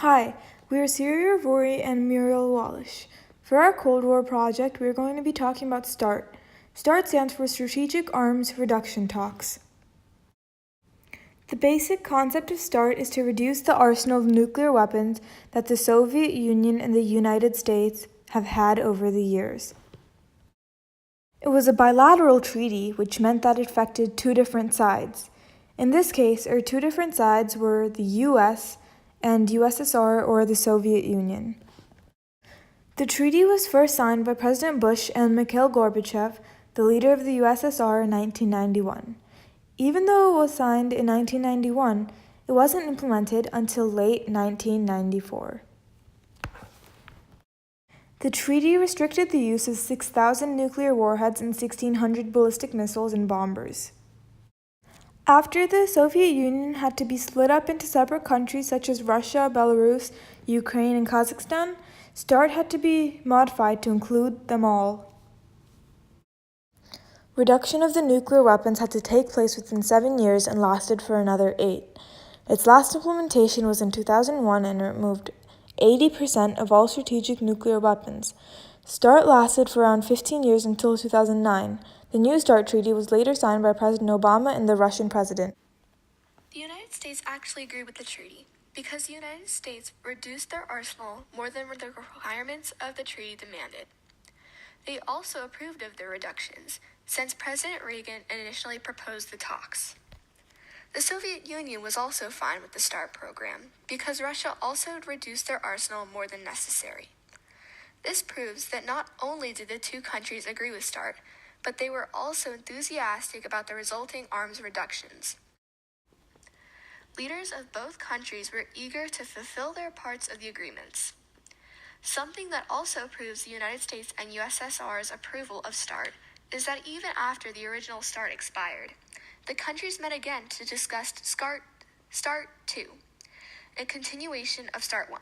Hi, we are Siri Ravori and Muriel Wallish. For our Cold War project, we are going to be talking about START. START stands for Strategic Arms Reduction Talks. The basic concept of START is to reduce the arsenal of nuclear weapons that the Soviet Union and the United States have had over the years. It was a bilateral treaty, which meant that it affected two different sides. In this case, our two different sides were the US and USSR, or the Soviet Union. The treaty was first signed by President Bush and Mikhail Gorbachev, the leader of the USSR, in 1991. Even though it was signed in 1991, it wasn't implemented until late 1994. The treaty restricted the use of 6,000 nuclear warheads and 1,600 ballistic missiles and bombers. After the Soviet Union had to be split up into separate countries such as Russia, Belarus, Ukraine, and Kazakhstan, START had to be modified to include them all. Reduction of the nuclear weapons had to take place within 7 years and lasted for another 8. Its last implementation was in 2001 and it removed 80% of all strategic nuclear weapons. START lasted for around 15 years until 2009. The new START treaty was later signed by President Obama and the Russian president. The United States actually agreed with the treaty because the United States reduced their arsenal more than the requirements of the treaty demanded. They also approved of their reductions, since President Reagan initially proposed the talks. The Soviet Union was also fine with the START program because Russia also reduced their arsenal more than necessary. This proves that not only did the two countries agree with START, but they were also enthusiastic about the resulting arms reductions. Leaders of both countries were eager to fulfill their parts of the agreements. Something that also proves the United States and USSR's approval of START is that even after the original START expired, the countries met again to discuss START 2, a continuation of START 1.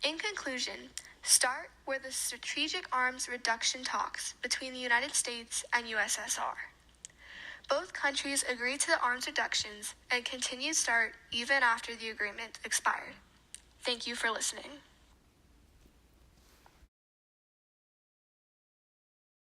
In conclusion, START were the strategic arms reduction talks between the United States and USSR. Both countries agreed to the arms reductions and continued START even after the agreement expired. Thank you for listening.